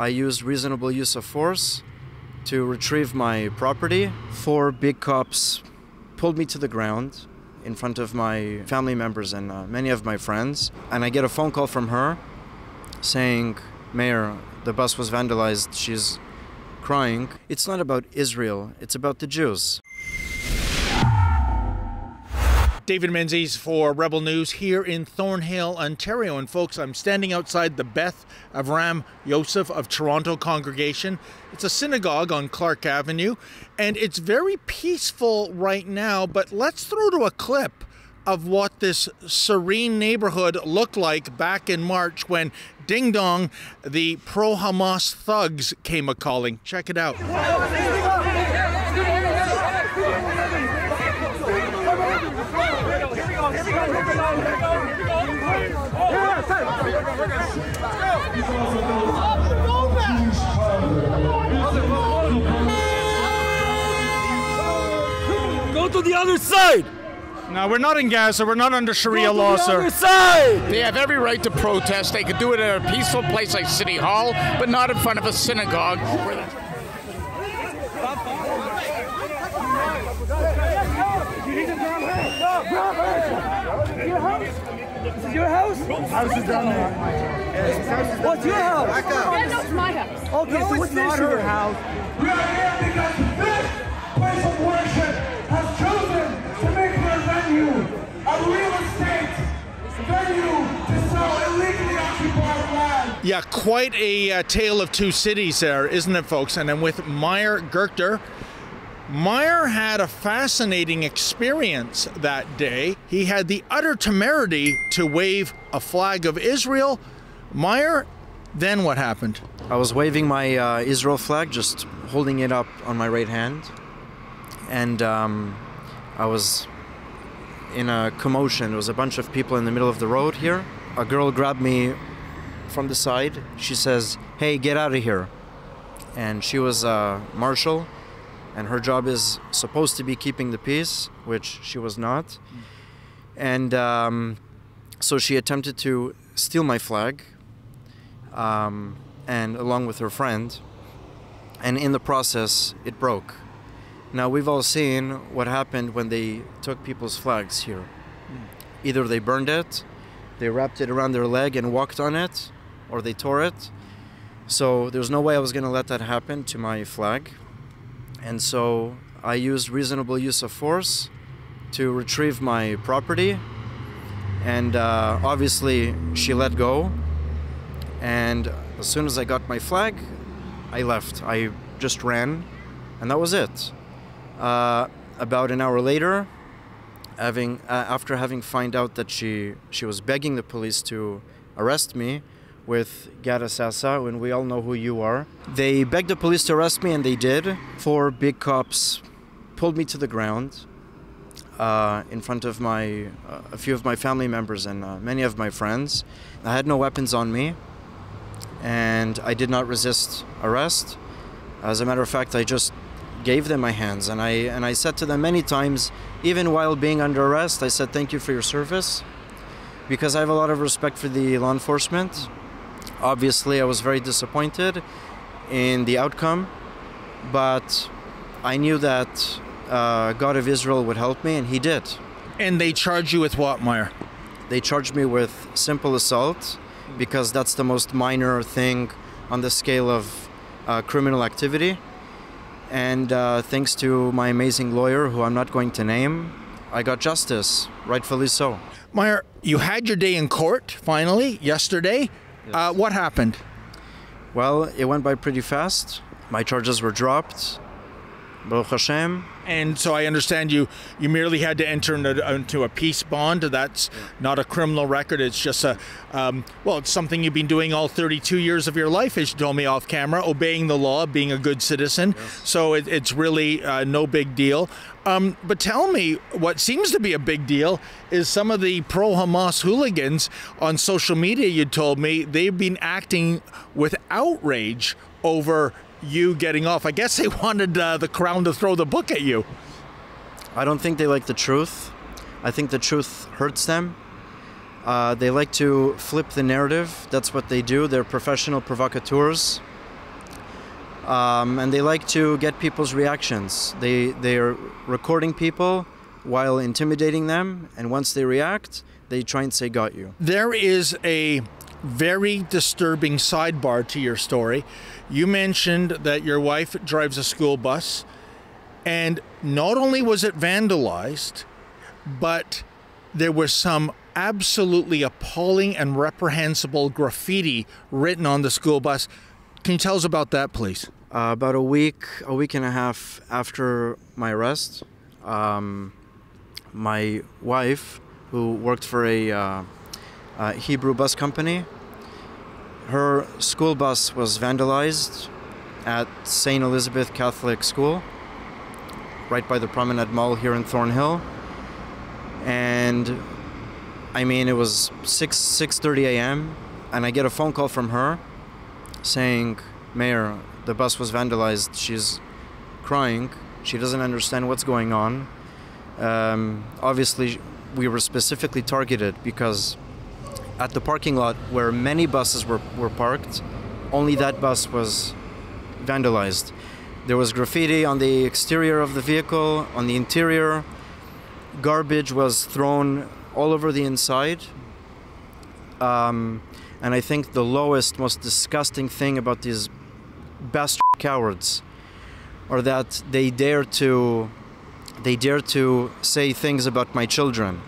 I used reasonable use of force to retrieve my property. 4 big cops pulled me to the ground in front of my family members and many of my friends. And I get a phone call from her saying, "Mayor, the bus was vandalized." She's crying. It's not about Israel, it's about the Jews. David Menzies for Rebel News here in Thornhill, Ontario. And folks, I'm standing outside the Beth Avram Yosef of Toronto congregation. It's a synagogue on Clark Avenue, and it's very peaceful right now, but let's throw to a clip of what this serene neighborhood looked like back in March when ding dong, the pro-Hamas thugs came a-calling. Check it out. Go to the other side! No, we're not in Gaza. We're not under Sharia law, sir. Other side! They have every right to protest. They could do it at a peaceful place like City Hall, but not in front of a synagogue. This is your house? House is down there. What's your house? Yeah, no, it's my house. Okay, so what's not her house? We are here because this place of worship has chosen to make their venue a real estate venue to sell illegally occupied land. Yeah, quite a tale of two cities there, isn't it, folks? And I'm with Meyer Gerchter. Meyer had a fascinating experience that day. He had the utter temerity to wave a flag of Israel. Meyer, then what happened? I was waving my Israel flag, just holding it up on my right hand. And I was in a commotion. There was a bunch of people in the middle of the road here. A girl grabbed me from the side. She says, "Hey, get out of here." And she was a marshal, and her job is supposed to be keeping the peace, which she was not. And so she attempted to steal my flag, and along with her friend, and in the process, it broke. Now, we've all seen what happened when they took people's flags here. Either they burned it, they wrapped it around their leg and walked on it, or they tore it. So there's no way I was going to let that happen to my flag. And so I used reasonable use of force to retrieve my property. And obviously, she let go. And as soon as I got my flag, I left. I just ran, and that was it. About an hour later, after having found out that she was begging the police to arrest me with Gada Sasa, and we all know who you are. They begged the police to arrest me, and they did. 4 big cops pulled me to the ground in front of a few of my family members and many of my friends. I had no weapons on me, and I did not resist arrest. As a matter of fact, I just gave them my hands, and I said to them many times, even while being under arrest, I said, "Thank you for your service," because I have a lot of respect for the law enforcement. Obviously, I was very disappointed in the outcome, but I knew that God of Israel would help me, and He did. And they charged you with what, Meyer? They charged me with simple assault, because that's the most minor thing on the scale of criminal activity. And thanks to my amazing lawyer, who I'm not going to name, I got justice, rightfully so. Meyer, you had your day in court, finally, yesterday. Yes. What happened? Well, it went by pretty fast. My charges were dropped. Baruch Hashem. And so I understand you merely had to enter into a peace bond. That's not a criminal record. It's just well, it's something you've been doing all 32 years of your life, as you told me off camera, obeying the law, being a good citizen. Yes. So it's really no big deal. But tell me, what seems to be a big deal is some of the pro-Hamas hooligans on social media, you told me, they've been acting with outrage over you getting off. I guess they wanted the Crown to throw the book at you. I don't think they like the truth. I think the truth hurts them. They like to flip the narrative. That's what they do. They're professional provocateurs. And they like to get people's reactions. They're recording people while intimidating them, and once they react, they try and say, got you. There is a very disturbing sidebar to your story. You mentioned that your wife drives a school bus, and not only was it vandalized, but there was some absolutely appalling and reprehensible graffiti written on the school bus. Can you tell us about that, please? About a week and a half after my arrest, my wife, who worked for a Hebrew bus company, her school bus was vandalized at St. Elizabeth Catholic School, right by the Promenade Mall here in Thornhill. And I mean, it was 6:30 a.m. and I get a phone call from her saying, Mayor, the bus was vandalized. She's crying. She doesn't understand what's going on. Obviously, we were specifically targeted because at the parking lot where many buses were parked, only that bus was vandalized. There was graffiti on the exterior of the vehicle, on the interior. Garbage was thrown all over the inside. And I think the lowest, most disgusting thing about these bastard cowards are that they dare to say things about my children.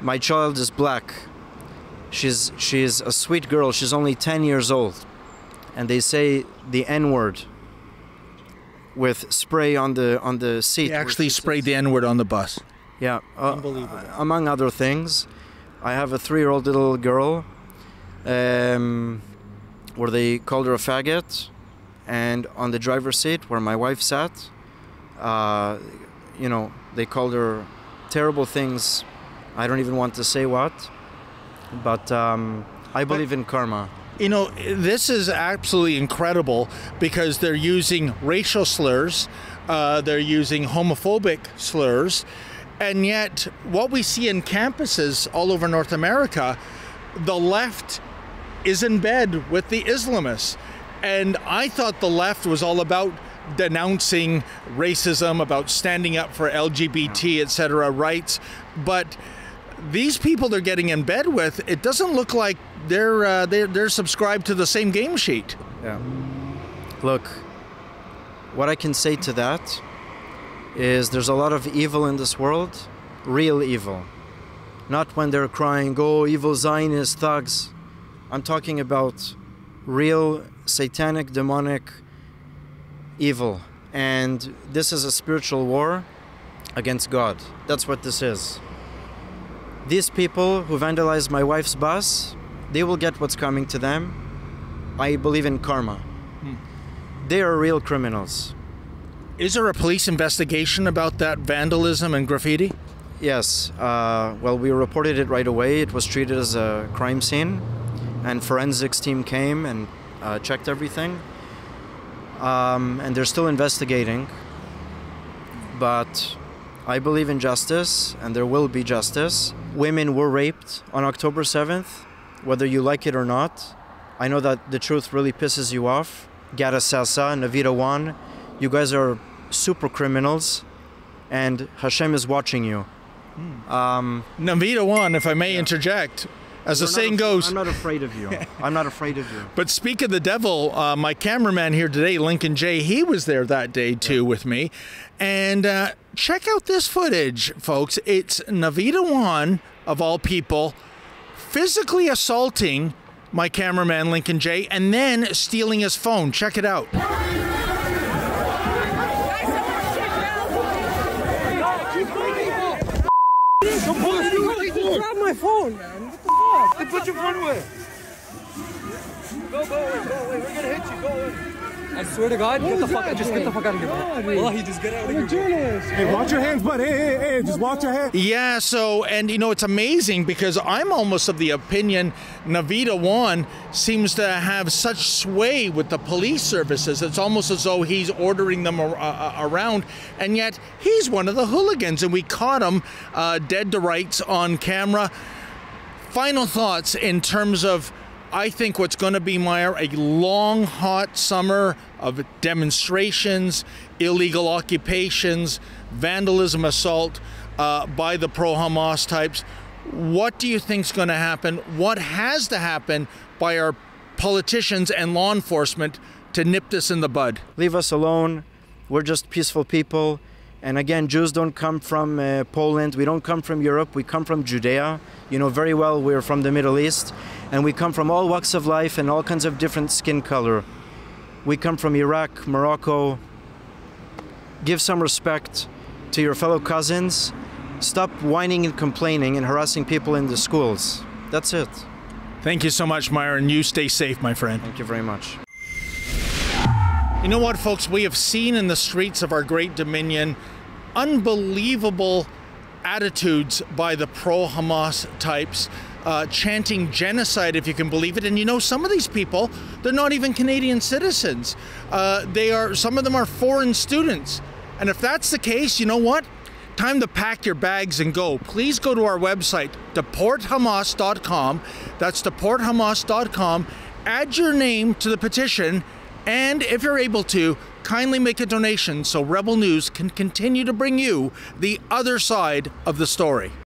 My child is black. She's a sweet girl. She's only 10 years old. And they say the N-word with spray on the seat. They actually sprayed the N-word on the bus. Yeah. Unbelievable. Among other things, I have a 3-year-old little girl where they called her a faggot, and on the driver's seat where my wife sat, you know, they called her terrible things. I don't even want to say what, but I believe in karma. You know, this is absolutely incredible because they're using racial slurs, they're using homophobic slurs, and yet what we see in campuses all over North America, the left is in bed with the Islamists. And I thought the left was all about denouncing racism, about standing up for LGBT, etc. rights, but these people they're getting in bed with, it doesn't look like they're subscribed to the same game sheet. Yeah. Look, what I can say to that is there's a lot of evil in this world, real evil. Not when they're crying, oh, evil Zionist thugs. I'm talking about real satanic, demonic evil. And this is a spiritual war against God. That's what this is. These people who vandalized my wife's bus, they will get what's coming to them. I believe in karma. They are real criminals. Is there a police investigation about that vandalism and graffiti? Yes. Well, we reported it right away. It was treated as a crime scene, and forensics team came and checked everything. And they're still investigating. But I believe in justice, and there will be justice. Women were raped on October 7th, whether you like it or not. I know that the truth really pisses you off. Gada Sasa, Navita Wan, you guys are super criminals, and Hashem is watching you. Navita Wan, if I may interject, as the saying goes... I'm not afraid of you. I'm not afraid of you. But speak of the devil, my cameraman here today, Lincoln J., he was there that day too with me. And check out this footage, folks. It's Navita Wan, of all people, physically assaulting my cameraman, Lincoln J., and then stealing his phone. Check it out. Grab my phone, man. What the fuck? Then put your phone away. Go away. We're gonna hit you. Go away. I swear to God, get the fuck out of here. Wallahi, just get out of here. Journalist. Hey, watch your hands, bud. Hey, just watch your hands. Yeah, so, and you know, it's amazing because I'm almost of the opinion Navita Wan seems to have such sway with the police services. It's almost as though he's ordering them around, and yet he's one of the hooligans, and we caught him dead to rights on camera. Final thoughts in terms of I think what's going to be, Meyer, a long, hot summer of demonstrations, illegal occupations, vandalism, assault by the pro-Hamas types. What do you think is going to happen? What has to happen by our politicians and law enforcement to nip this in the bud? Leave us alone. We're just peaceful people. And again, Jews don't come from Poland. We don't come from Europe. We come from Judea. You know very well we're from the Middle East. And we come from all walks of life and all kinds of different skin color. We come from Iraq, Morocco. Give some respect to your fellow cousins. Stop whining and complaining and harassing people in the schools. That's it. Thank you so much, Meyer, and you stay safe, my friend. Thank you very much. You know what, folks? We have seen in the streets of our great Dominion unbelievable attitudes by the pro-Hamas types, chanting genocide, if you can believe it. And you know, some of these people, they're not even Canadian citizens. Some of them are foreign students. And if that's the case, you know what? Time to pack your bags and go. Please go to our website, deporthamas.com. That's deporthamas.com. Add your name to the petition, and if you're able to, kindly make a donation so Rebel News can continue to bring you the other side of the story.